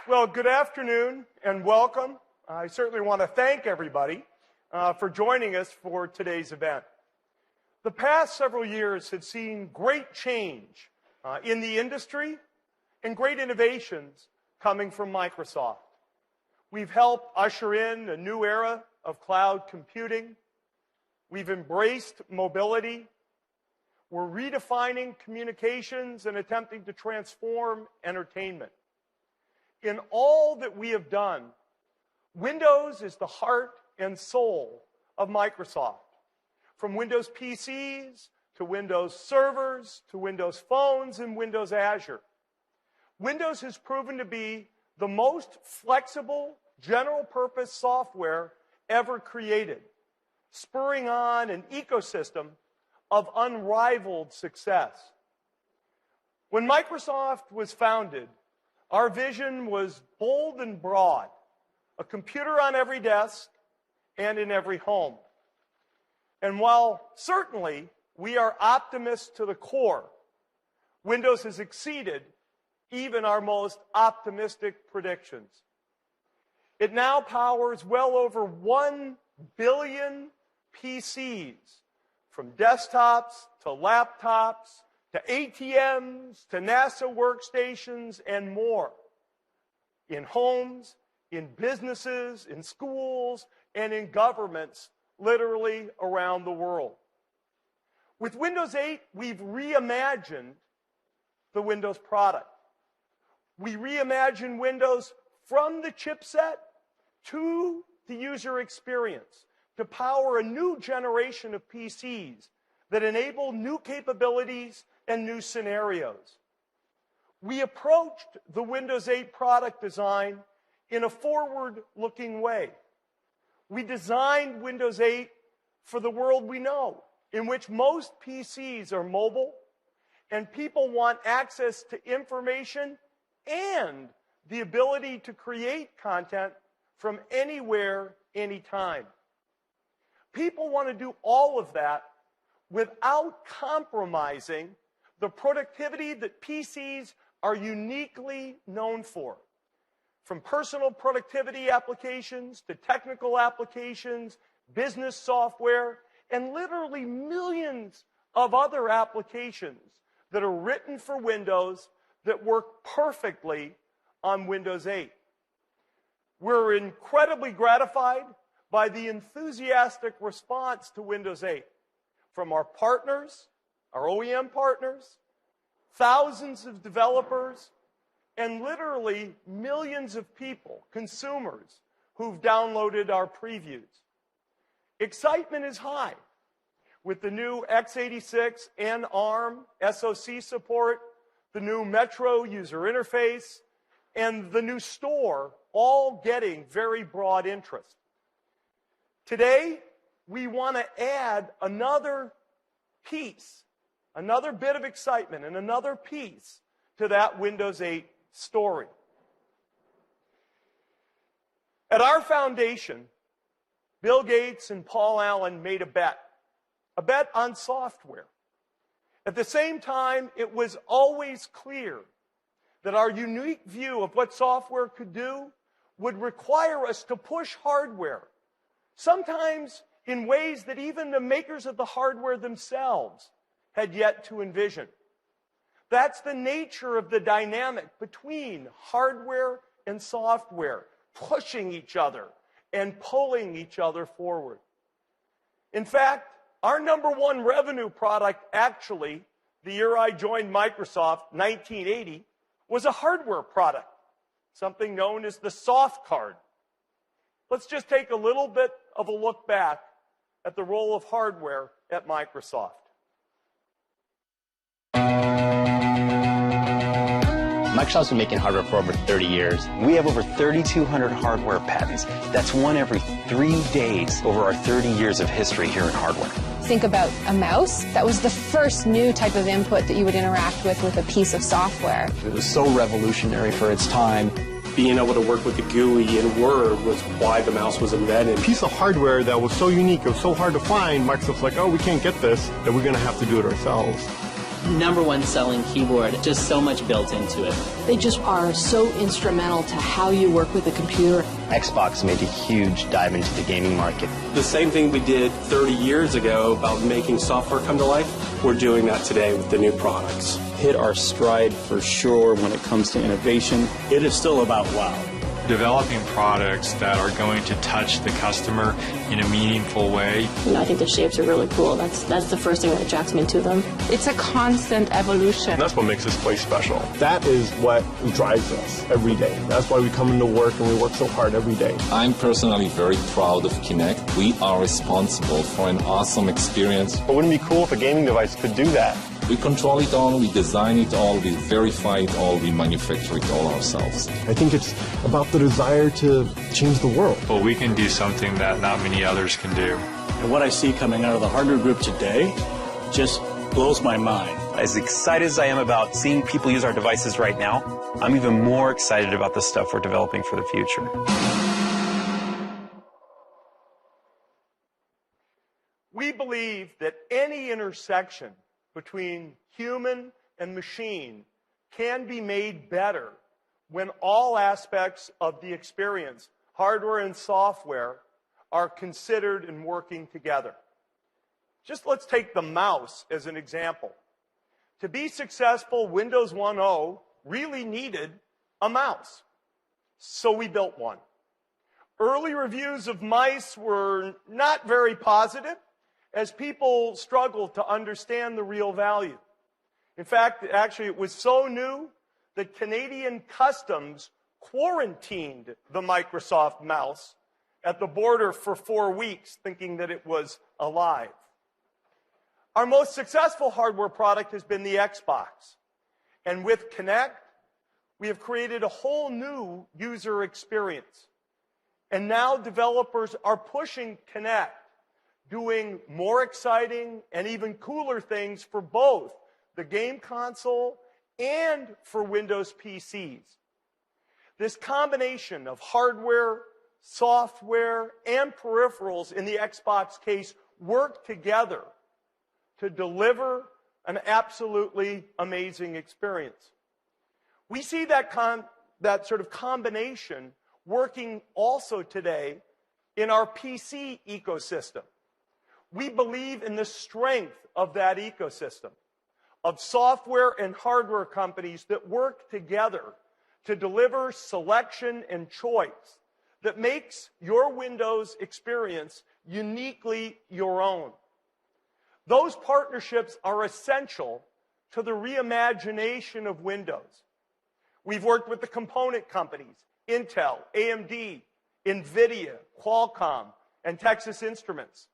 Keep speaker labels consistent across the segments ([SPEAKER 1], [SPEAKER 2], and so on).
[SPEAKER 1] Well, good afternoon and welcome. I certainly want to thank everybody for joining us for today's event. The past several years have seen great change in the industry and great innovations coming from Microsoft. We've helped usher in a new era of cloud computing. We've embraced mobility. We're redefining communications and attempting to transform entertainment. In all that we have done, Windows is the heart and soul of Microsoft. From Windows PCs to Windows servers to Windows phones and Windows Azure. Windows has proven to be the most flexible general-purpose software ever created, spurring on an ecosystem of unrivaled success. When Microsoft was founded, our vision was bold and broad, a computer on every desk and in every home. And while certainly we are optimists to the core, Windows has exceeded even our most optimistic predictions. It now powers well over 1 billion PCs, from desktops to laptops to ATMs to NASA workstations and more, in homes, in businesses, in schools, and in governments literally around the world. With Windows 8, we've reimagined the Windows product. We reimagine Windows from the chipset to the user experience to power a new generation of PCs that enable new capabilities and new scenarios. We approached the Windows 8 product design in a forward-looking way. We designed Windows 8 for the world we know, in which most PCs are mobile and people want access to information and the ability to create content from anywhere, anytime. People want to do all of that without compromising the productivity that PCs are uniquely known for. From personal productivity applications to technical applications, business software, and literally millions of other applications that are written for Windows that work perfectly on Windows 8. We're incredibly gratified by the enthusiastic response to Windows 8 from our partners, our OEM partners, thousands of developers, and literally millions of people, consumers, who've downloaded our previews. Excitement is high with the new x86 and ARM SoC support, the new Metro user interface, and the new store, all getting very broad interest. Today, we want to add another piece, another bit of excitement, and another piece to that Windows 8 story. At our foundation, Bill Gates and Paul Allen made a bet on software. At the same time, it was always clear that our unique view of what software could do would require us to push hardware, sometimes in ways that even the makers of the hardware themselves had yet to envision. That's the nature of the dynamic between hardware and software, pushing each other and pulling each other forward. In fact, our #1 revenue product, actually, the year I joined Microsoft, 1980, was a hardware product, something known as the soft card. Let's just take a little bit of a look back at the role of hardware at Microsoft.
[SPEAKER 2] Microsoft's been making hardware for over 30 years. We have over 3,200 hardware patents. That's one every 3 days over our 30 years of history here in hardware.
[SPEAKER 3] Think about a mouse. That was the first new type of input that you would interact with a piece of software.
[SPEAKER 4] It was so revolutionary for its time.
[SPEAKER 5] Being able to work with the GUI in Word was why the mouse was invented.
[SPEAKER 6] A piece of hardware that was so unique, it was so hard to find, Microsoft's like, oh, we can't get this, that we're going to have to do it ourselves. #1 selling keyboard, just so much built into it.
[SPEAKER 7] They just are so instrumental to how you work with a computer.
[SPEAKER 2] Xbox made a huge dive into the gaming market.
[SPEAKER 5] The same thing we did 30 years ago about making software come to life, we're doing that today with the new products.
[SPEAKER 8] Hit our stride for sure when it comes to innovation.
[SPEAKER 9] It is still about wow.
[SPEAKER 10] Developing products that are going to touch the customer in a meaningful way.
[SPEAKER 11] I think the shapes are really cool. That's the first thing that attracts me to them.
[SPEAKER 12] It's a constant evolution.
[SPEAKER 13] That's what makes this place special.
[SPEAKER 14] That is what drives us every day. That's why we come into work and we work so hard every day.
[SPEAKER 15] I'm personally very proud of Kinect. We are responsible for an awesome experience.
[SPEAKER 13] But wouldn't it be cool if a gaming device could do that?
[SPEAKER 15] We control it all, we design it all, we verify it all, we manufacture it all ourselves.
[SPEAKER 14] I think it's about the desire to change the world.
[SPEAKER 10] But we can do something that not many others can do.
[SPEAKER 9] And what I see coming out of the hardware group today just blows my mind.
[SPEAKER 16] As excited as I am about seeing people use our devices right now, I'm even more excited about the stuff we're developing for the future.
[SPEAKER 1] We believe that any intersection between human and machine can be made better when all aspects of the experience, hardware and software, are considered and working together. Just let's take the mouse as an example. To be successful, Windows 1.0 really needed a mouse. So we built one. Early reviews of mice were not very positive, as people struggled to understand the real value. In fact, actually, it was so new that Canadian Customs quarantined the Microsoft mouse at the border for 4 weeks, thinking that it was alive. Our most successful hardware product has been the Xbox. And with Kinect, we have created a whole new user experience. And now developers are pushing Kinect, doing more exciting and even cooler things for both the game console and for Windows PCs. This combination of hardware, software, and peripherals in the Xbox case work together to deliver an absolutely amazing experience. We see that sort of combination working also today in our PC ecosystem. We believe in the strength of that ecosystem of software and hardware companies that work together to deliver selection and choice that makes your Windows experience uniquely your own. Those partnerships are essential to the reimagination of Windows. We've worked with the component companies, Intel, AMD, NVIDIA, Qualcomm, and Texas Instruments.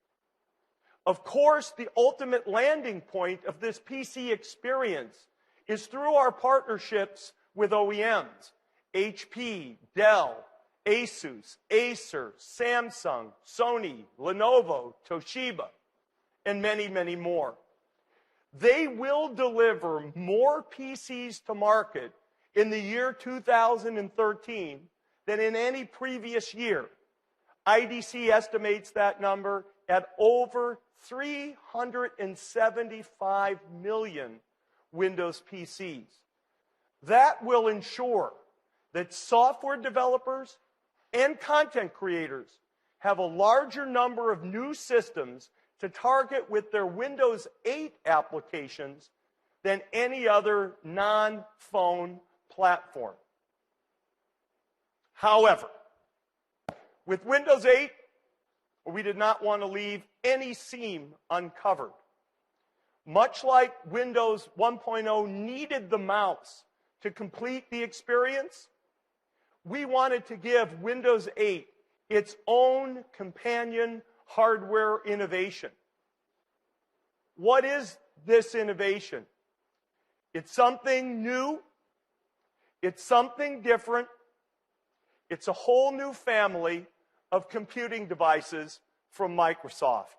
[SPEAKER 1] Of course, the ultimate landing point of this PC experience is through our partnerships with OEMs, HP, Dell, ASUS, Acer, Samsung, Sony, Lenovo, Toshiba, and many, many more. They will deliver more PCs to market in the year 2013 than in any previous year. IDC estimates that number at over 375 million Windows PCs. That will ensure that software developers and content creators have a larger number of new systems to target with their Windows 8 applications than any other non-phone platform. However, with Windows 8, we did not want to leave any seam uncovered. Much like Windows 1.0 needed the mouse to complete the experience, we wanted to give Windows 8 its own companion hardware innovation. What is this innovation? It's something new. It's something different. It's a whole new family of computing devices from Microsoft.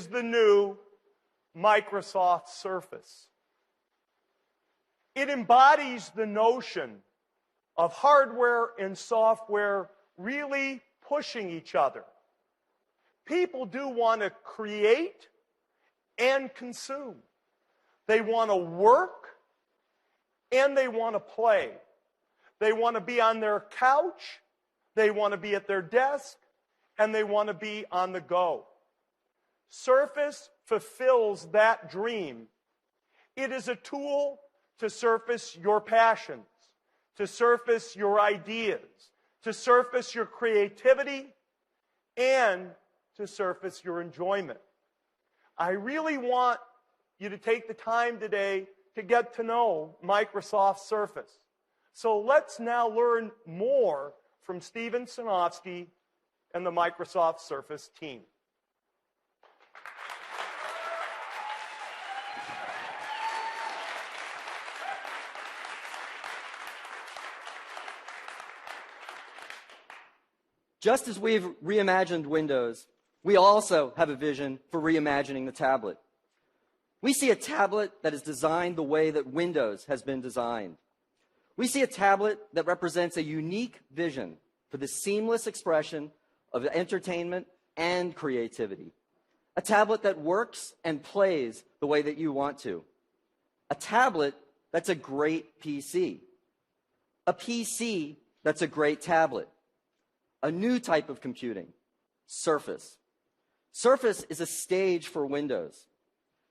[SPEAKER 1] is the new Microsoft Surface. It embodies the notion of hardware and software really pushing each other. People do want to create and consume. They want to work and they want to play. They want to be on their couch, they want to be at their desk, and they want to be on the go. Surface fulfills that dream. It is a tool to surface your passions, to surface your ideas, to surface your creativity, and to surface your enjoyment. I really want you to take the time today to get to know Microsoft Surface. So let's now learn more from Steven Sinofsky and the Microsoft Surface team.
[SPEAKER 17] Just as we've reimagined Windows, we also have a vision for reimagining the tablet. We see a tablet that is designed the way that Windows has been designed. We see a tablet that represents a unique vision for the seamless expression of entertainment and creativity. A tablet that works and plays the way that you want to. A tablet that's a great PC. A PC that's a great tablet. A new type of computing, Surface. Surface is a stage for Windows.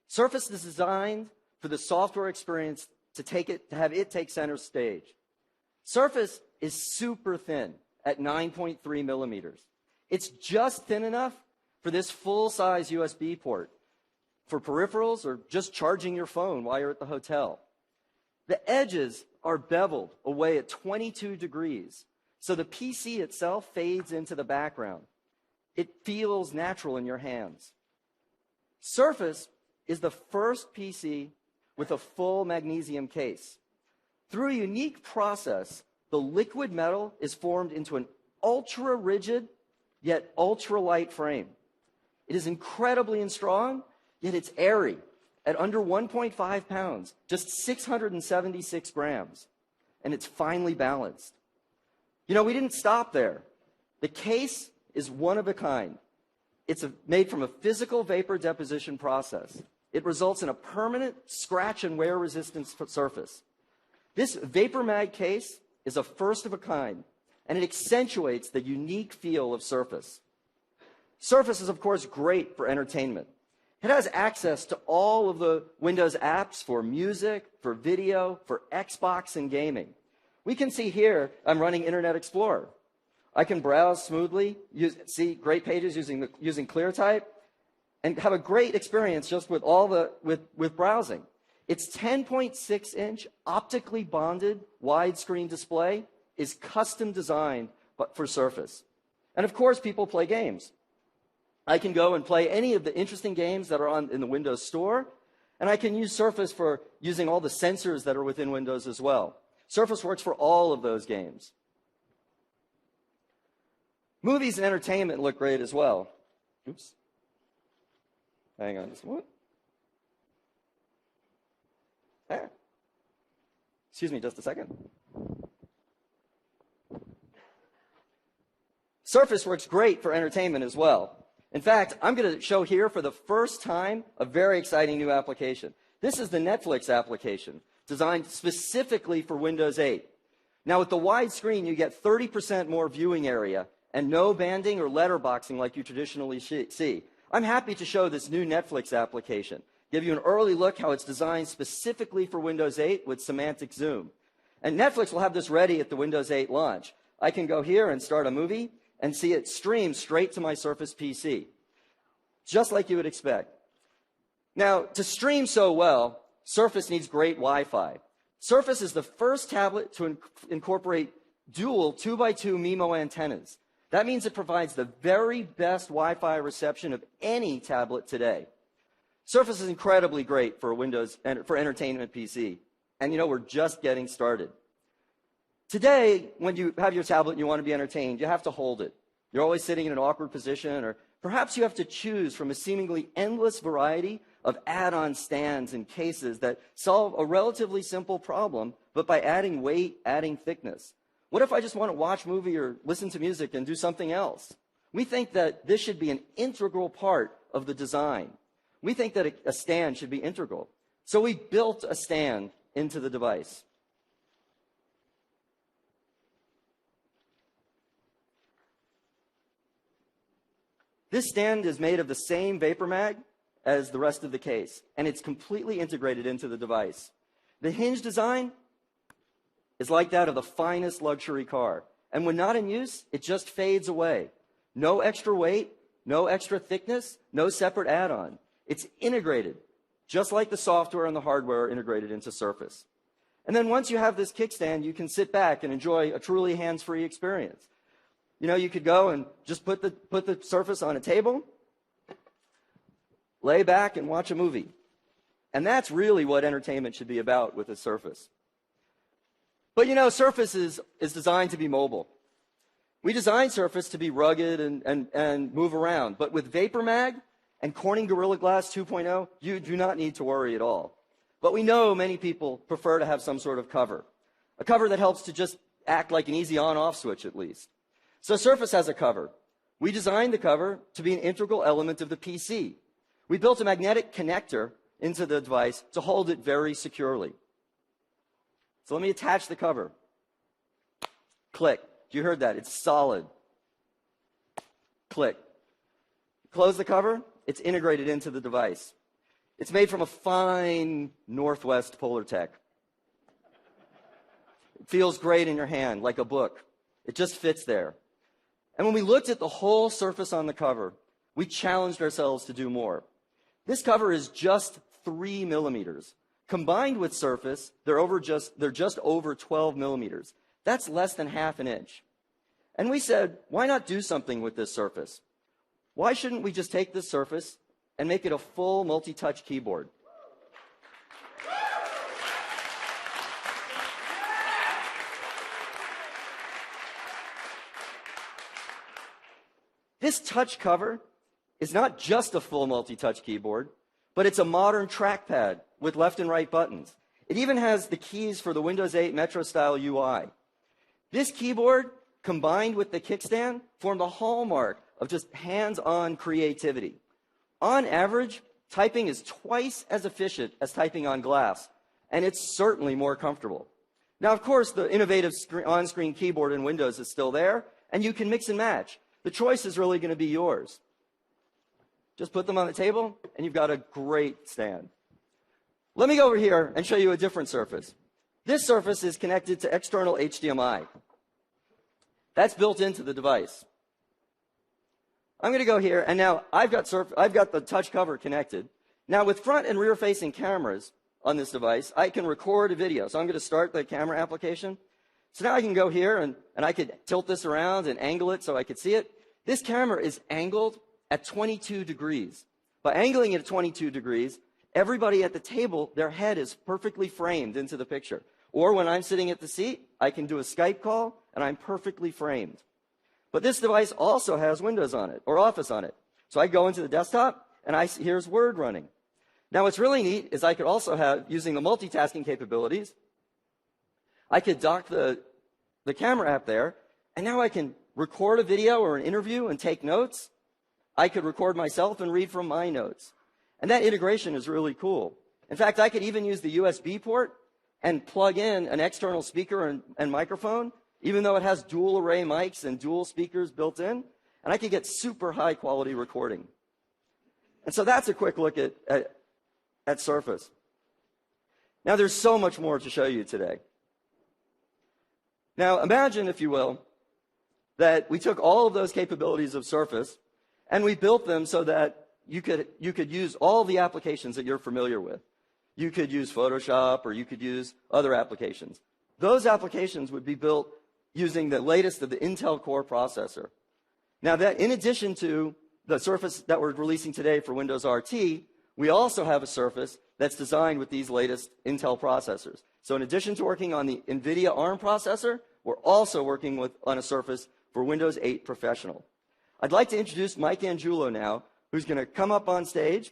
[SPEAKER 17] Surface is designed for the software experience to have it take center stage. Surface is super thin at 9.3 millimeters. It's just thin enough for this full-size USB port, for peripherals or just charging your phone while you're at the hotel. The edges are beveled away at 22 degrees, so the PC itself fades into the background. It feels natural in your hands. Surface is the first PC with a full magnesium case. Through a unique process, the liquid metal is formed into an ultra-rigid, yet ultra-light frame. It is incredibly strong, yet it's airy, at under 1.5 pounds, just 676 grams, and it's finely balanced. You know, we didn't stop there. The case is one of a kind. It's made from a physical vapor deposition process. It results in a permanent scratch and wear resistant surface. This Vapor Mag case is a first of a kind, and it accentuates the unique feel of Surface. Surface is, of course, great for entertainment. It has access to all of the Windows apps for music, for video, for Xbox and gaming. We can see here, I'm running Internet Explorer. I can browse smoothly, see great pages using ClearType, and have a great experience just with with browsing. Its 10.6-inch optically bonded widescreen display is custom designed for Surface. And of course, people play games. I can go and play any of the interesting games that are in the Windows Store, and I can use Surface for using all the sensors that are within Windows as well. Surface works for all of those games. Movies and entertainment look great as well. Oops. Hang on just a moment. There. Excuse me just a second. Surface works great for entertainment as well. In fact, I'm going to show here for the first time a very exciting new application. This is the Netflix application, designed specifically for Windows 8. Now, with the wide screen, you get 30% more viewing area and no banding or letterboxing like you traditionally see. I'm happy to show this new Netflix application, give you an early look how it's designed specifically for Windows 8 with semantic zoom. And Netflix will have this ready at the Windows 8 launch. I can go here and start a movie and see it stream straight to my Surface PC, just like you would expect. Now, to stream so well, Surface needs great Wi-Fi. Surface is the first tablet to incorporate dual 2x2 MIMO antennas. That means it provides the very best Wi-Fi reception of any tablet today. Surface is incredibly great for Windows and for entertainment PC. And you know, we're just getting started. Today, when you have your tablet and you want to be entertained, you have to hold it. You're always sitting in an awkward position or Perhaps you have to choose from a seemingly endless variety of add-on stands and cases that solve a relatively simple problem, but by adding weight, adding thickness. What if I just want to watch a movie or listen to music and do something else? We think that this should be an integral part of the design. We think that a stand should be integral. So we built a stand into the device. This stand is made of the same vapor mag as the rest of the case, and it's completely integrated into the device. The hinge design is like that of the finest luxury car, and when not in use, it just fades away. No extra weight, no extra thickness, no separate add-on. It's integrated, just like the software and the hardware are integrated into Surface. And then once you have this kickstand, you can sit back and enjoy a truly hands-free experience. You know, you could go and just put the Surface on a table, lay back and watch a movie. And that's really what entertainment should be about with a Surface. But you know, Surface is designed to be mobile. We designed Surface to be rugged and move around. But with Vapor Mag and Corning Gorilla Glass 2.0, you do not need to worry at all. But we know many people prefer to have some sort of cover. A cover that helps to just act like an easy on-off switch at least. So Surface has a cover. We designed the cover to be an integral element of the PC. We built a magnetic connector into the device to hold it very securely. So let me attach the cover. Click. You heard that. It's solid. Click. Close the cover. It's integrated into the device. It's made from a fine Northwest Polartec. It feels great in your hand, like a book. It just fits there. And when we looked at the whole surface on the cover, we challenged ourselves to do more. This cover is just 3 millimeters. Combined with Surface, they're just over 12 millimeters. That's less than half an inch. And we said, why not do something with this Surface? Why shouldn't we just take this Surface and make it a full multi-touch keyboard? This touch cover is not just a full multi-touch keyboard, but it's a modern trackpad with left and right buttons. It even has the keys for the Windows 8 Metro-style UI. This keyboard, combined with the kickstand, form the hallmark of just hands-on creativity. On average, typing is twice as efficient as typing on glass, and it's certainly more comfortable. Now, of course, the innovative on-screen keyboard in Windows is still there, and you can mix and match. The choice is really going to be yours. Just put them on the table, and you've got a great stand. Let me go over here and show you a different Surface. This Surface is connected to external HDMI. That's built into the device. I'm going to go here, and now I've got the touch cover connected. Now, with front and rear-facing cameras on this device, I can record a video. So I'm going to start the camera application. So now I can go here, and I could tilt this around and angle it so I could see it. This camera is angled at 22 degrees. By angling it at 22 degrees, everybody at the table, their head is perfectly framed into the picture. Or when I'm sitting at the seat, I can do a Skype call, and I'm perfectly framed. But this device also has Windows on it, or Office on it. So I go into the desktop, and here's Word running. Now, what's really neat is I could also have, using the multitasking capabilities, I could dock the camera app there, and now I can record a video or an interview and take notes. I could record myself and read from my notes. And that integration is really cool. In fact, I could even use the USB port and plug in an external speaker and microphone, even though it has dual array mics and dual speakers built in, and I could get super high quality recording. And so that's a quick look at Surface. Now, there's so much more to show you today. Now, imagine, if you will, that we took all of those capabilities of Surface and we built them so that you could use all the applications that you're familiar with. You could use Photoshop, or you could use other applications. Those applications would be built using the latest of the Intel Core processor. Now, that in addition to the Surface that we're releasing today for Windows RT, we also have a Surface that's designed with these latest Intel processors. So in addition to working on the NVIDIA ARM processor, we're also working on a Surface for Windows 8 Professional. I'd like to introduce Mike Angiulo now, who's going to come up on stage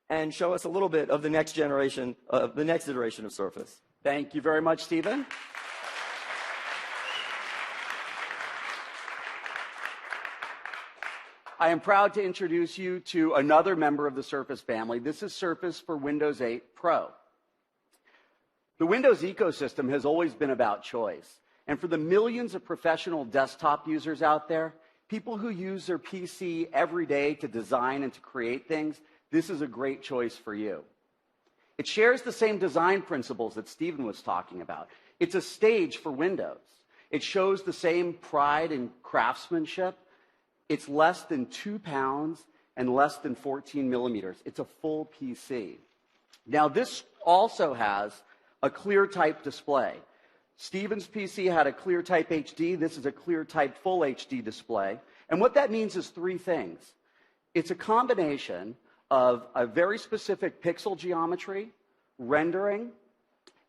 [SPEAKER 17] and show us a little bit of the next iteration of Surface.
[SPEAKER 18] Thank you very much, Stephen. I am proud to introduce you to another member of the Surface family. This is Surface for Windows 8 Pro. The Windows ecosystem has always been about choice. And for the millions of professional desktop users out there, people who use their PC every day to design and to create things, this is a great choice for you. It shares the same design principles that Stephen was talking about. It's a stage for Windows. It shows the same pride and craftsmanship. It's less than 2 pounds and less than 14 millimeters. It's a full PC. Now, this also has a ClearType display. Stephen's PC had a ClearType HD. This is a ClearType Full HD display. And what that means is 3 things. It's a combination of a very specific pixel geometry, rendering,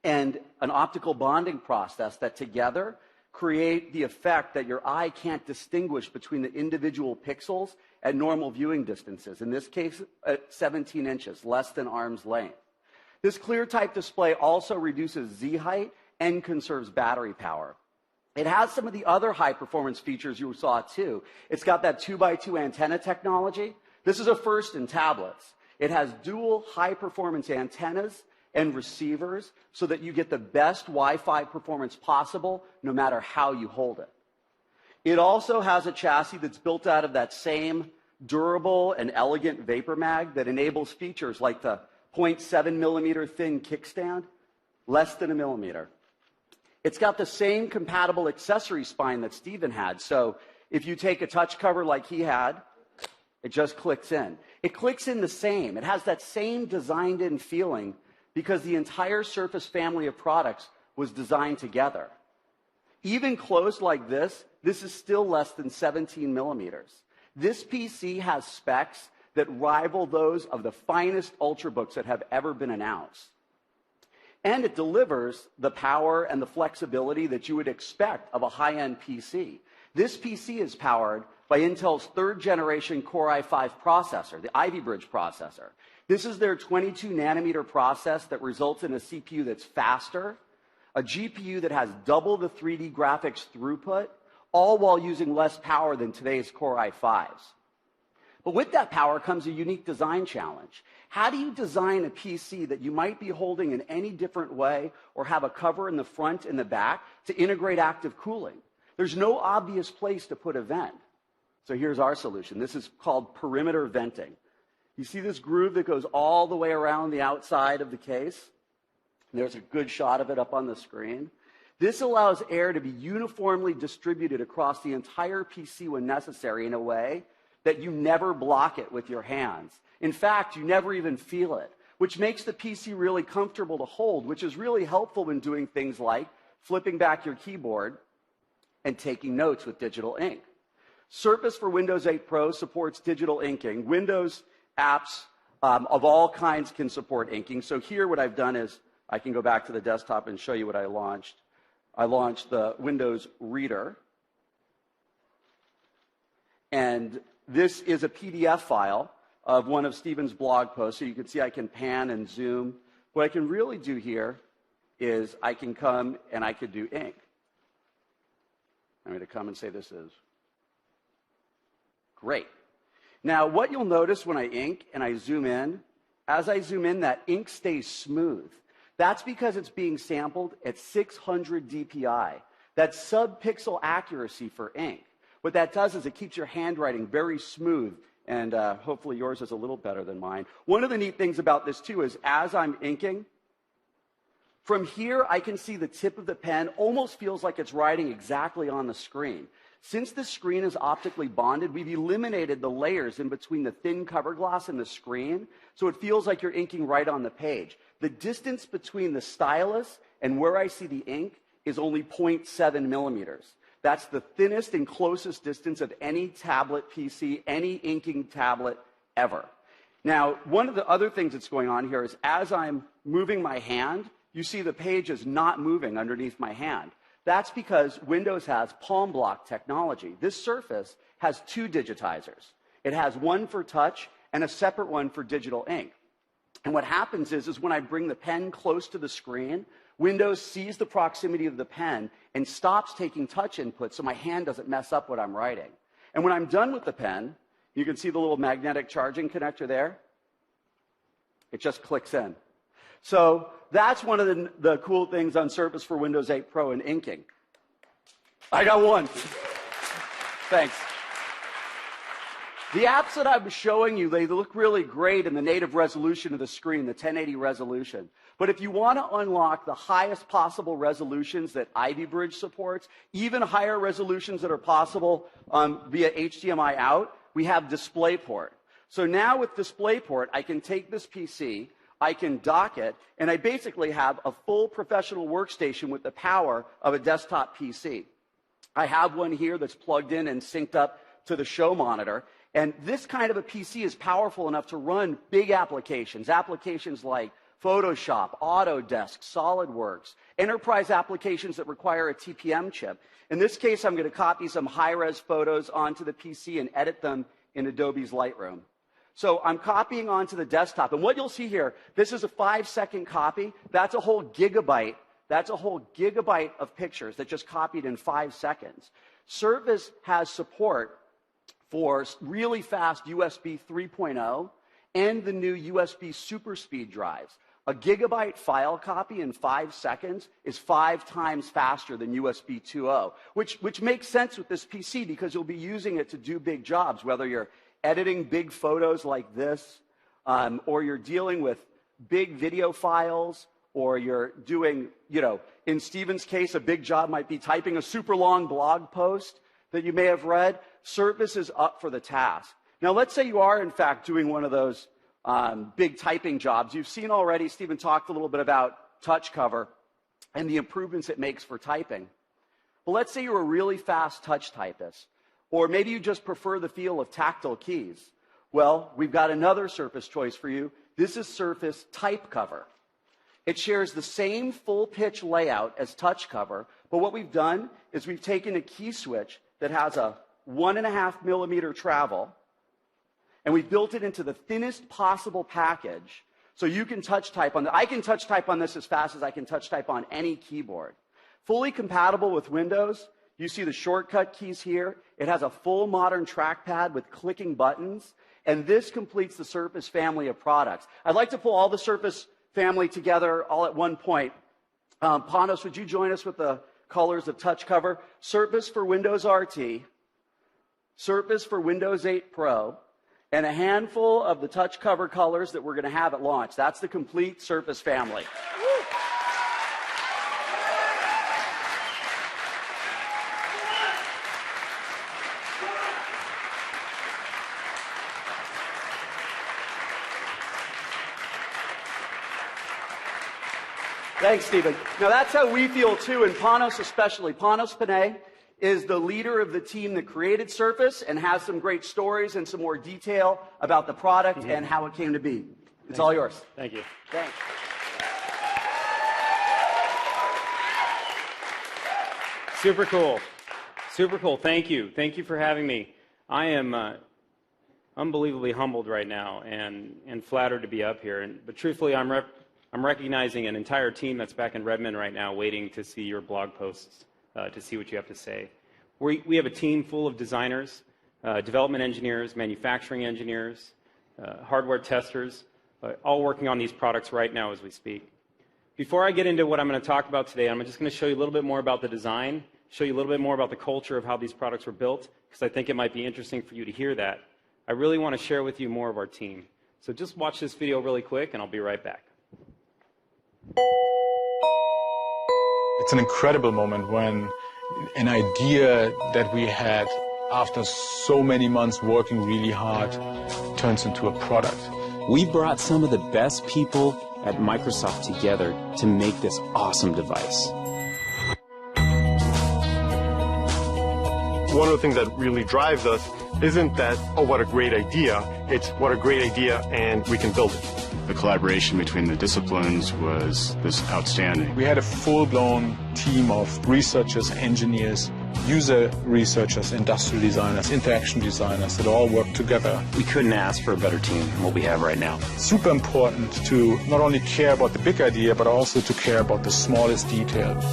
[SPEAKER 18] and an optical bonding process that together create the effect that your eye can't distinguish between the individual pixels at normal viewing distances. In this case, at 17 inches, less than arm's length. This ClearType display also reduces Z height and conserves battery power. It has some of the other high-performance features you saw, too. It's got that 2x2 antenna technology. This is a first in tablets. It has dual high-performance antennas and receivers so that you get the best Wi-Fi performance possible no matter how you hold it. It also has a chassis that's built out of that same durable and elegant vapor mag that enables features like the 0.7 millimeter thin kickstand, less than a millimeter. It's got the same compatible accessory spine that Stephen had. So if you take a touch cover like he had, it just clicks in. It clicks in the same. It has that same designed-in feeling because the entire Surface family of products was designed together. Even closed like this is still less than 17 millimeters. This PC has specs that rival those of the finest Ultrabooks that have ever been announced. And it delivers the power and the flexibility that you would expect of a high-end PC. This PC is powered by Intel's 3rd generation Core i5 processor, the Ivy Bridge processor. This is their 22 nanometer process that results in a CPU that's faster, a GPU that has double the 3D graphics throughput, all while using less power than today's Core i5s. But with that power comes a unique design challenge. How do you design a PC that you might be holding in any different way or have a cover in the front and the back to integrate active cooling? There's no obvious place to put a vent. So here's our solution. This is called perimeter venting. You see this groove that goes all the way around the outside of the case? There's a good shot of it up on the screen. This allows air to be uniformly distributed across the entire PC when necessary in a way that you never block it with your hands. In fact, you never even feel it, which makes the PC really comfortable to hold, which is really helpful when doing things like flipping back your keyboard and taking notes with digital ink. Surface for Windows 8 Pro supports digital inking. Windows apps of all kinds can support inking. So here what I've done is I can go back to the desktop and show you what I launched. I launched the Windows Reader. And this is a PDF file of one of Stephen's blog posts. So you can see I can pan and zoom. What I can really do here is I can come and I could do ink. I'm going to come and say this is great. Now, what you'll notice when I ink and I zoom in, as I zoom in, that ink stays smooth. That's because it's being sampled at 600 DPI. That's sub-pixel accuracy for ink. What that does is it keeps your handwriting very smooth, and hopefully yours is a little better than mine. One of the neat things about this, too, is as I'm inking, from here I can see the tip of the pen almost feels like it's writing exactly on the screen. Since the screen is optically bonded, we've eliminated the layers in between the thin cover glass and the screen, so it feels like you're inking right on the page. The distance between the stylus and where I see the ink is only 0.7 millimeters. That's the thinnest and closest distance of any tablet PC, any inking tablet ever. Now, one of the other things that's going on here is as I'm moving my hand, you see the page is not moving underneath my hand. That's because Windows has palm block technology. This surface has 2 digitizers. It has one for touch and a separate one for digital ink. And what happens is when I bring the pen close to the screen, Windows sees the proximity of the pen and stops taking touch input so my hand doesn't mess up what I'm writing. And when I'm done with the pen, you can see the little magnetic charging connector there. It just clicks in. So that's one of the cool things on Surface for Windows 8 Pro and inking. I got one. Thanks. The apps that I'm showing you, they look really great in the native resolution of the screen, the 1080 resolution. But if you want to unlock the highest possible resolutions that Ivy Bridge supports, even higher resolutions that are possible via HDMI out, we have DisplayPort. So now with DisplayPort, I can take this PC, I can dock it, and I basically have a full professional workstation with the power of a desktop PC. I have one here that's plugged in and synced up to the show monitor. And this kind of a PC is powerful enough to run big applications, applications like Photoshop, Autodesk, SolidWorks, enterprise applications that require a TPM chip. In this case, I'm going to copy some high-res photos onto the PC and edit them in Adobe's Lightroom. So I'm copying onto the desktop. And what you'll see here, this is a 5-second copy. That's a whole gigabyte. That's a whole gigabyte of pictures that just copied in 5 seconds. Surface has support for really fast USB 3.0 and the new USB super speed drives. A gigabyte file copy in 5 seconds is 5 times faster than USB 2.0, which makes sense with this PC because you'll be using it to do big jobs, whether you're editing big photos like this, or you're dealing with big video files, or you're doing, in Stephen's case, a big job might be typing a super long blog post that you may have read. Surface is up for the task. Now, let's say you are, in fact, doing one of those big typing jobs. You've seen already, Stephen talked a little bit about touch cover and the improvements it makes for typing. But let's say you're a really fast touch typist, or maybe you just prefer the feel of tactile keys. Well, we've got another Surface choice for you. This is Surface Type Cover. It shares the same full-pitch layout as touch cover, but what we've done is we've taken a key switch that has a 1.5 millimeter travel, and we built it into the thinnest possible package so you can touch type on I can touch type on this as fast as I can touch type on any keyboard. Fully compatible with Windows. You see the shortcut keys here. It has a full modern trackpad with clicking buttons, and this completes the Surface family of products. I'd like to pull all the Surface family together all at one point. Panos, would you join us with the colors of touch cover? Surface for Windows RT, Surface for Windows 8 Pro, and a handful of the touch cover colors that we're going to have at launch. That's the complete Surface family. Thanks, Stephen. Now, that's how we feel, too, and Panos especially. Panos Panay is the leader of the team that created Surface and has some great stories and some more detail about the product and how it came to be. It's all yours.
[SPEAKER 19] Thank you.
[SPEAKER 18] Thanks.
[SPEAKER 19] Super cool. Super cool. Thank you. Thank you for having me. I am unbelievably humbled right now and flattered to be up here. But truthfully, I'm recognizing an entire team that's back in Redmond right now waiting to see your blog posts, to see what you have to say. We have a team full of designers, development engineers, manufacturing engineers, hardware testers, all working on these products right now as we speak. Before I get into what I'm going to talk about today, I'm just going to show you a little bit more about the design, show you a little bit more about the culture of how these products were built, because I think it might be interesting for you to hear that. I really want to share with you more of our team. So just watch this video really quick, and I'll be right back.
[SPEAKER 20] It's an incredible moment when an idea that we had after so many months working really hard turns into a product.
[SPEAKER 2] We brought some of the best people at Microsoft together to make this awesome device.
[SPEAKER 13] One of the things that really drives us isn't that, oh, what a great idea. It's what a great idea, and we can build it.
[SPEAKER 21] The collaboration between the disciplines was outstanding.
[SPEAKER 20] We had a full-blown team of researchers, engineers, user researchers, industrial designers, interaction designers that all work together.
[SPEAKER 2] We couldn't ask for a better team than what we have right now.
[SPEAKER 20] Super important to not only care about the big idea, but also to care about the smallest details.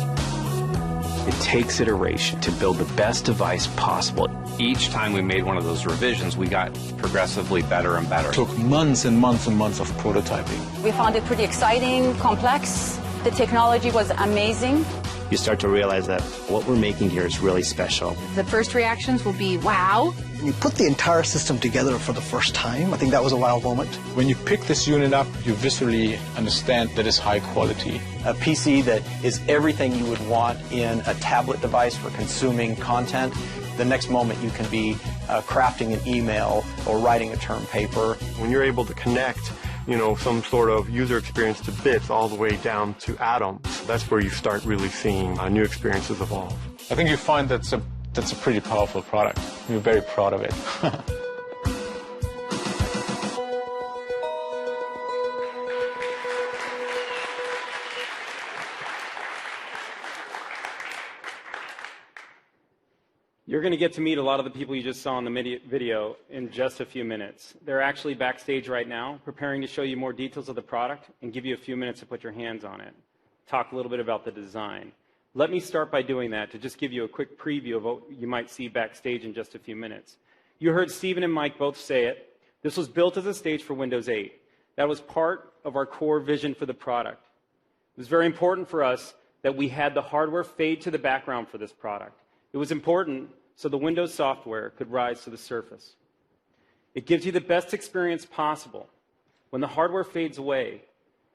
[SPEAKER 2] It takes iteration to build the best device possible.
[SPEAKER 3] Each time we made one of those revisions, we got progressively better and better.
[SPEAKER 20] It took months and months and months of prototyping.
[SPEAKER 22] We found it pretty exciting, complex. The technology was amazing.
[SPEAKER 2] You start to realize that what we're making here is really special.
[SPEAKER 12] The first reactions will be, wow.
[SPEAKER 23] When you put the entire system together for the first time, I think that was a wow moment.
[SPEAKER 20] When you pick this unit up, you viscerally understand that it's high quality.
[SPEAKER 4] A PC that is everything you would want in a tablet device for consuming content. The next moment you can be crafting an email or writing a term paper.
[SPEAKER 13] When you're able to connect, some sort of user experience to bits all the way down to atoms, that's where you start really seeing new experiences evolve.
[SPEAKER 20] I think you find that's a pretty powerful product. We're very proud of it.
[SPEAKER 19] You're going to get to meet a lot of the people you just saw in the video in just a few minutes. They're actually backstage right now, preparing to show you more details of the product and give you a few minutes to put your hands on it. Talk a little bit about the design. Let me start by doing that to just give you a quick preview of what you might see backstage in just a few minutes. You heard Stephen and Mike both say it. This was built as a stage for Windows 8. That was part of our core vision for the product. It was very important for us that we had the hardware fade to the background for this product. It was important so the Windows software could rise to the surface. It gives you the best experience possible when the hardware fades away,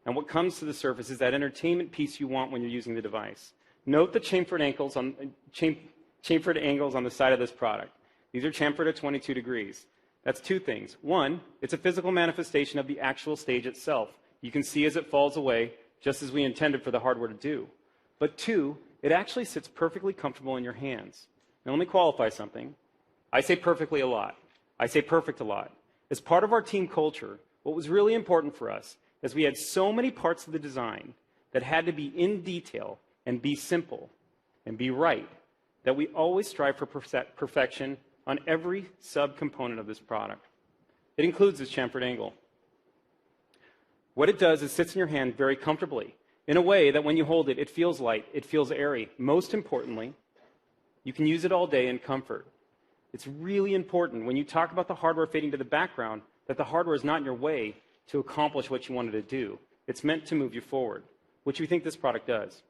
[SPEAKER 19] and what comes to the surface is that entertainment piece you want when you're using the device. Note the chamfered angles on the side of this product. These are chamfered at 22 degrees. That's two things. One, it's a physical manifestation of the actual stage itself. You can see as it falls away, just as we intended for the hardware to do. But two, it actually sits perfectly comfortable in your hands. Now let me qualify something. I say perfectly a lot. I say perfect a lot. As part of our team culture, what was really important for us is we had so many parts of the design that had to be in detail and be simple and be right that we always strive for perfection on every subcomponent of this product. It includes this chamfered angle. What it does is sits in your hand very comfortably in a way that when you hold it, it feels light, it feels airy. Most importantly, you can use it all day in comfort. It's really important when you talk about the hardware fading to the background that the hardware is not in your way to accomplish what you wanted to do. It's meant to move you forward, which we think this product does.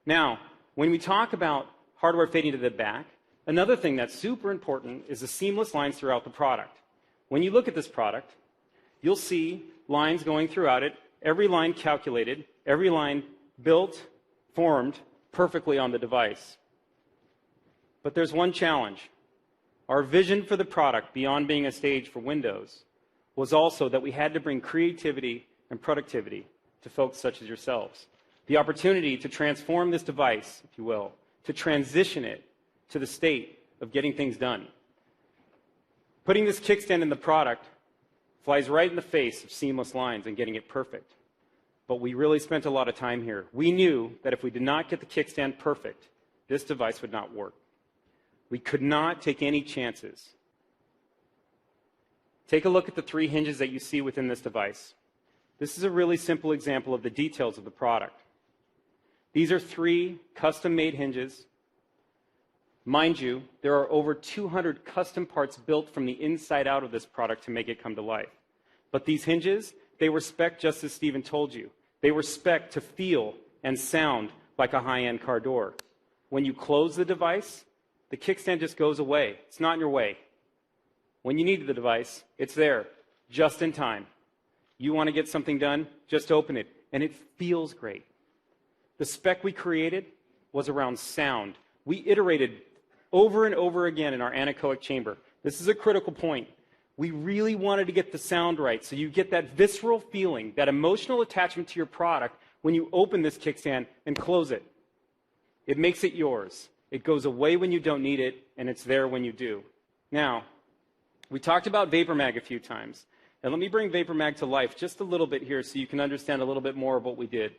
[SPEAKER 19] Now, when we talk about hardware fading to the back, another thing that's super important is the seamless lines throughout the product. When you look at this product, you'll see lines going throughout it, every line calculated, every line built, formed perfectly on the device. But there's one challenge. Our vision for the product, beyond being a stage for Windows, was also that we had to bring creativity and productivity to folks such as yourselves. The opportunity to transform this device, if you will, to transition it to the state of getting things done. Putting this kickstand in the product flies right in the face of seamless lines and getting it perfect. But we really spent a lot of time here. We knew that if we did not get the kickstand perfect, this device would not work. We could not take any chances. Take a look at the three hinges that you see within this device. This is a really simple example of the details of the product. These are three custom-made hinges. Mind you, there are over 200 custom parts built from the inside out of this product to make it come to life. But these hinges, they were spec'd just as Stephen told you. They were spec'd to feel and sound like a high-end car door. When you close the device, the kickstand just goes away. It's not in your way. When you need the device, it's there, just in time. You want to get something done, just open it, and it feels great. The spec we created was around sound. We iterated over and over again in our anechoic chamber. This is a critical point. We really wanted to get the sound right, so you get that visceral feeling, that emotional attachment to your product when you open this kickstand and close it. It makes it yours. It goes away when you don't need it, and it's there when you do. Now, we talked about VaporMag a few times. And let me bring VaporMag to life just a little bit here so you can understand a little bit more of what we did.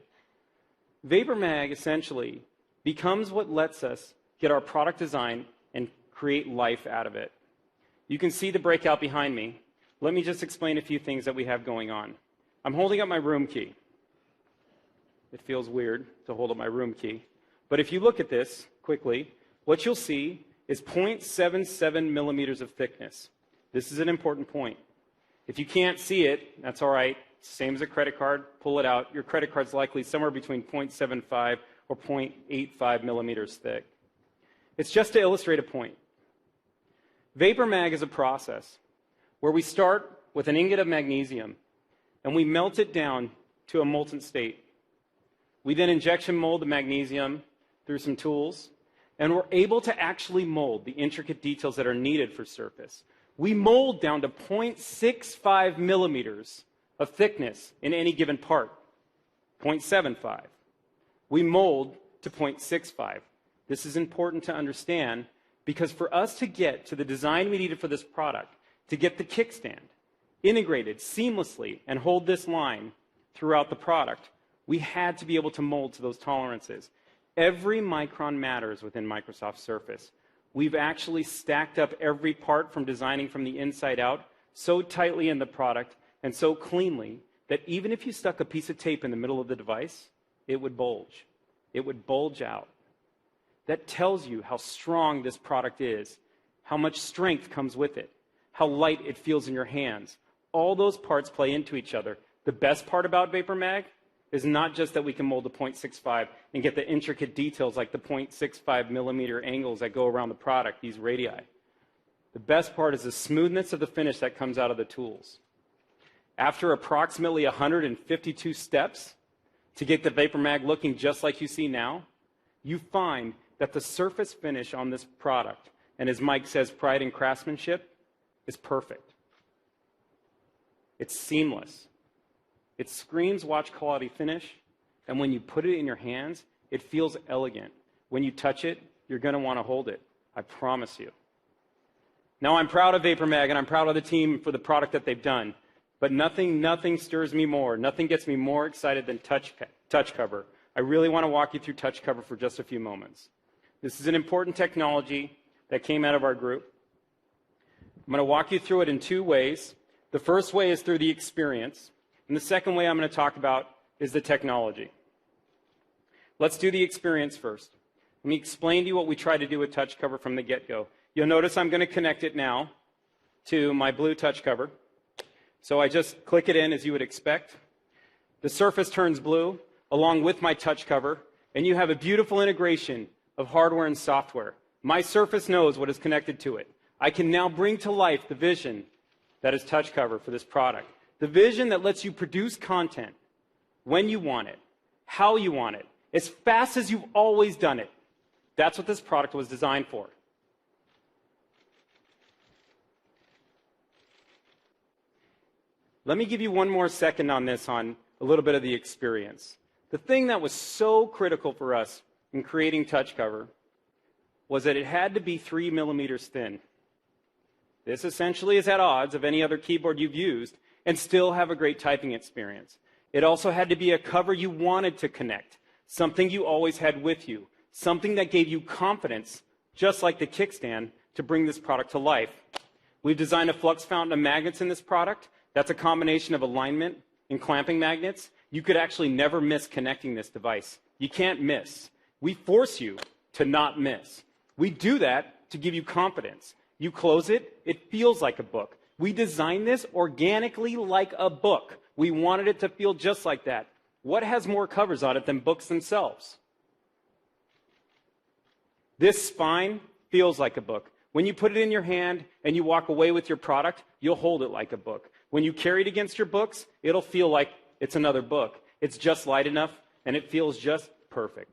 [SPEAKER 19] VaporMag essentially becomes what lets us get our product design and create life out of it. You can see the breakout behind me. Let me just explain a few things that we have going on. I'm holding up my room key. It feels weird to hold up my room key. But if you look at this quickly, what you'll see is 0.77 millimeters of thickness. This is an important point. If you can't see it, that's all right. Same as a credit card. Pull it out. Your credit card's likely somewhere between 0.75 or 0.85 millimeters thick. It's just to illustrate a point. Vapor Mag is a process where we start with an ingot of magnesium and we melt it down to a molten state. We then injection mold the magnesium through some tools, and we're able to actually mold the intricate details that are needed for surface. We mold down to 0.65 millimeters of thickness in any given part, 0.75. We mold to 0.65. This is important to understand because for us to get to the design we needed for this product, to get the kickstand integrated seamlessly and hold this line throughout the product, we had to be able to mold to those tolerances. Every micron matters within Microsoft Surface. We've actually stacked up every part from designing from the inside out so tightly in the product and so cleanly that even if you stuck a piece of tape in the middle of the device, it would bulge. It would bulge out. That tells you how strong this product is, how much strength comes with it, how light it feels in your hands. All those parts play into each other. The best part about Vapor Mag is not just that we can mold to 0.65 and get the intricate details like the 0.65 millimeter angles that go around the product, these radii. The best part is the smoothness of the finish that comes out of the tools. After approximately 152 steps to get the Vapor Mag looking just like you see now, you find that the surface finish on this product, and as Mike says, pride and craftsmanship, is perfect. It's seamless. It screams watch quality finish, and when you put it in your hands, it feels elegant. When you touch it, you're going to want to hold it. I promise you. Now, I'm proud of Vapor Mag, and I'm proud of the team for the product that they've done, but nothing stirs me more, nothing gets me more excited than touch cover. I really want to walk you through touch cover for just a few moments. This is an important technology that came out of our group. I'm going to walk you through it in two ways. The first way is through the experience, and the second way I'm going to talk about is the technology. Let's do the experience first. Let me explain to you what we tried to do with touch cover from the get-go. You'll notice I'm going to connect it now to my blue touch cover. So I just click it in as you would expect. The surface turns blue along with my touch cover, and you have a beautiful integration of hardware and software. My surface knows what is connected to it. I can now bring to life the vision that is touch cover for this product. The vision that lets you produce content when you want it, how you want it, as fast as you've always done it. That's what this product was designed for. Let me give you one more second on this, on a little bit of the experience. The thing that was so critical for us in creating touch cover was that it had to be 3 millimeters thin. This essentially is at odds of any other keyboard you've used and still have a great typing experience. It also had to be a cover you wanted to connect, something you always had with you, something that gave you confidence, just like the kickstand, to bring this product to life. We've designed a flux fountain of magnets in this product. That's a combination of alignment and clamping magnets. You could actually never miss connecting this device. You can't miss. We force you to not miss. We do that to give you confidence. You close it, it feels like a book. We designed this organically like a book. We wanted it to feel just like that. What has more covers on it than books themselves? This spine feels like a book. When you put it in your hand and you walk away with your product, you'll hold it like a book. When you carry it against your books, it'll feel like it's another book. It's just light enough, and it feels just perfect.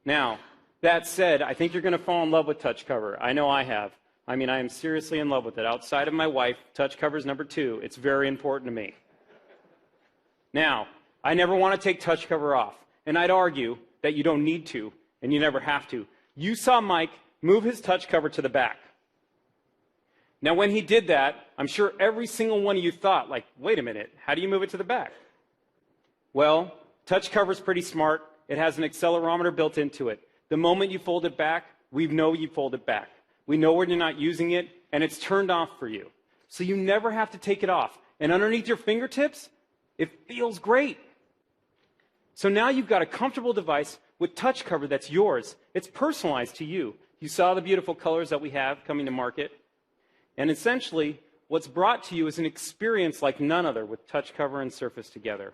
[SPEAKER 19] Now, that said, I think you're going to fall in love with touch cover. I know I have. I mean, I am seriously in love with it. Outside of my wife, touch cover is number 2. It's very important to me. Now, I never want to take touch cover off, and I'd argue that you don't need to, and you never have to. You saw Mike move his touch cover to the back. Now, when he did that, I'm sure every single one of you thought, like, wait a minute, how do you move it to the back? Well, touch cover is pretty smart. It has an accelerometer built into it. The moment you fold it back, we know you fold it back. We know when you're not using it, and it's turned off for you. So you never have to take it off. And underneath your fingertips, it feels great. So now you've got a comfortable device with touch cover that's yours. It's personalized to you. You saw the beautiful colors that we have coming to market. And essentially, what's brought to you is an experience like none other with touch cover and Surface together.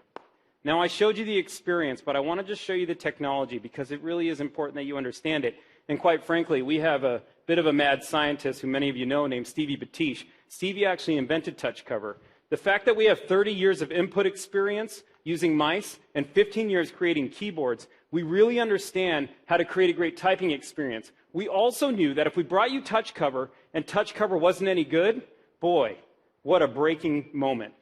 [SPEAKER 19] Now, I showed you the experience, but I want to just show you the technology because it really is important that you understand it. And quite frankly, we have a bit of a mad scientist who many of you know named Stevie Batish. Stevie actually invented touch cover. The fact that we have 30 years of input experience using mice and 15 years creating keyboards, we really understand how to create a great typing experience. We also knew that if we brought you touch cover and touch cover wasn't any good, boy, what a breaking moment.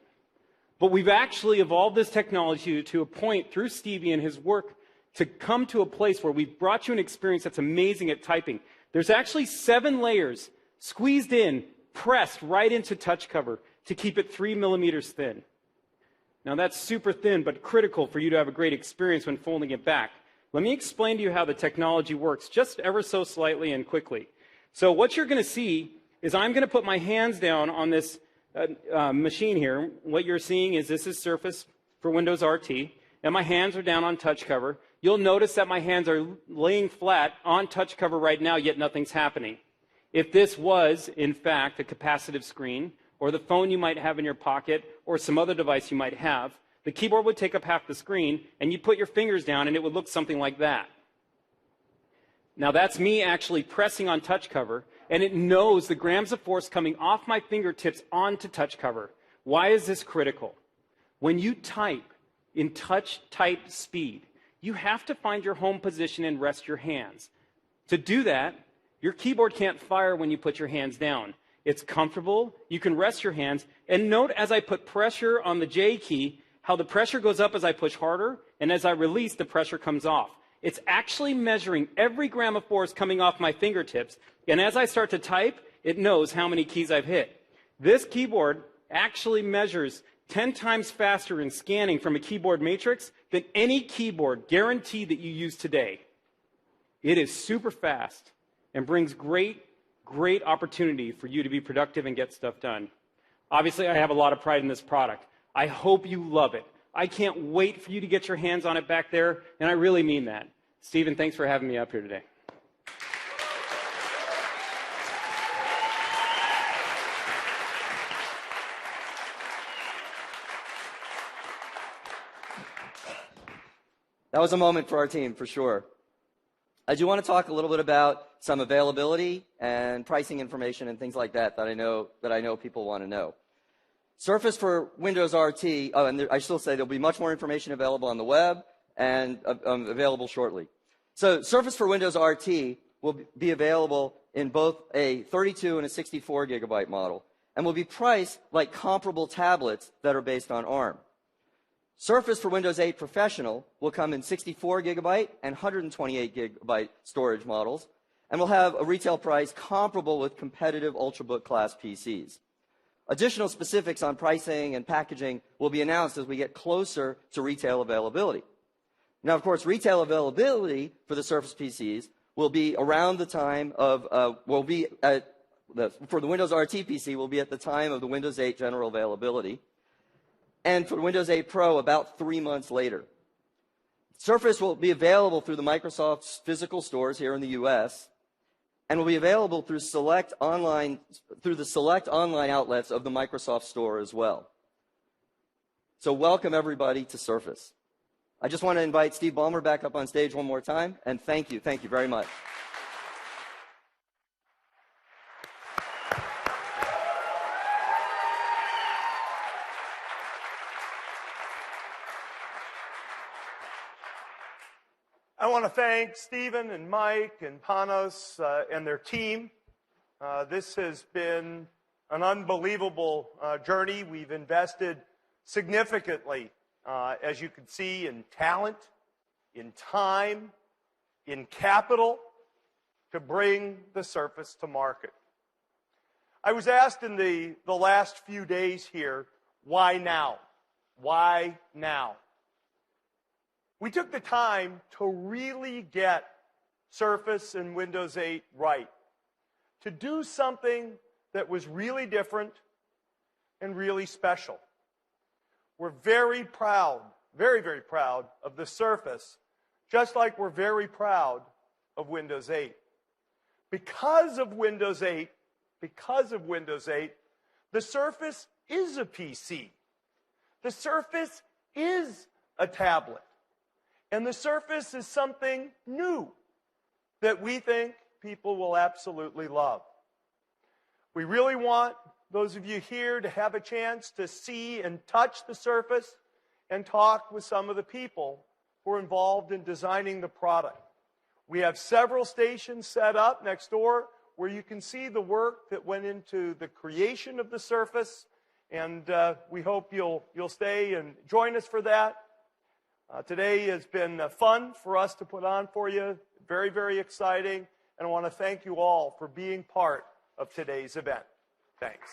[SPEAKER 19] But we've actually evolved this technology to a point through Stevie and his work to come to a place where we've brought you an experience that's amazing at typing. There's actually 7 layers squeezed in, pressed right into touch cover to keep it 3 millimeters thin. Now that's super thin, but critical for you to have a great experience when folding it back. Let me explain to you how the technology works, just ever so slightly and quickly. So what you're going to see is I'm going to put my hands down on this machine here. What you're seeing is this is Surface for Windows RT, and my hands are down on touch cover. You'll notice that my hands are laying flat on touch cover right now, yet nothing's happening. If this was, in fact, a capacitive screen, or the phone you might have in your pocket, or some other device you might have, the keyboard would take up half the screen, and you'd put your fingers down, and it would look something like that. Now that's me actually pressing on touch cover, and it knows the grams of force coming off my fingertips onto touch cover. Why is this critical? When you type in touch type speed, you have to find your home position and rest your hands. To do that, your keyboard can't fire when you put your hands down. It's comfortable, you can rest your hands, and note as I put pressure on the J key, how the pressure goes up as I push harder, and as I release, the pressure comes off. It's actually measuring every gram of force coming off my fingertips, and as I start to type, it knows how many keys I've hit. This keyboard actually measures 10 times faster in scanning from a keyboard matrix than any keyboard guaranteed that you use today. It is super fast and brings great opportunity for you to be productive and get stuff done. Obviously, I have a lot of pride in this product. I hope you love it. I can't wait for you to get your hands on it back there, and I really mean that. Stephen, thanks for having me up here today.
[SPEAKER 17] That was a moment for our team, for sure. I do want to talk a little bit about some availability and pricing information and things like that that I know people want to know. Surface for Windows RT, and I still say there'll be much more information available on the web and available shortly. So Surface for Windows RT will be available in both a 32 and a 64 gigabyte model and will be priced like comparable tablets that are based on ARM. Surface for Windows 8 Professional will come in 64 gigabyte and 128 gigabyte storage models and will have a retail price comparable with competitive Ultrabook class PCs. Additional specifics on pricing and packaging will be announced as we get closer to retail availability. Now, of course, retail availability for the Surface PCs will be around the time of, for the Windows RT PC will be at the time of the Windows 8 general availability. And for Windows 8 Pro, about 3 months later. Surface will be available through the Microsoft's physical stores here in the US, and will be available through the select online outlets of the Microsoft Store as well. So welcome everybody to Surface. I just want to invite Steve Balmer back up on stage one more time, and thank you very much.
[SPEAKER 1] I want to thank Stephen and Mike and Panos and their team. This has been an unbelievable journey. We've invested significantly, as you can see, in talent, in time, in capital to bring the Surface to market. I was asked in the last few days here, why now? Why now? We took the time to really get Surface and Windows 8 right, to do something that was really different and really special. We're very proud, very, very proud of the Surface, just like we're very proud of Windows 8. Because of Windows 8, the Surface is a PC. The Surface is a tablet. And the Surface is something new that we think people will absolutely love. We really want those of you here to have a chance to see and touch the Surface and talk with some of the people who are involved in designing the product. We have several stations set up next door where you can see the work that went into the creation of the Surface, and we hope you'll stay and join us for that. Today has been fun for us to put on for you, very, very exciting, and I want to thank you all for being part of today's event. Thanks.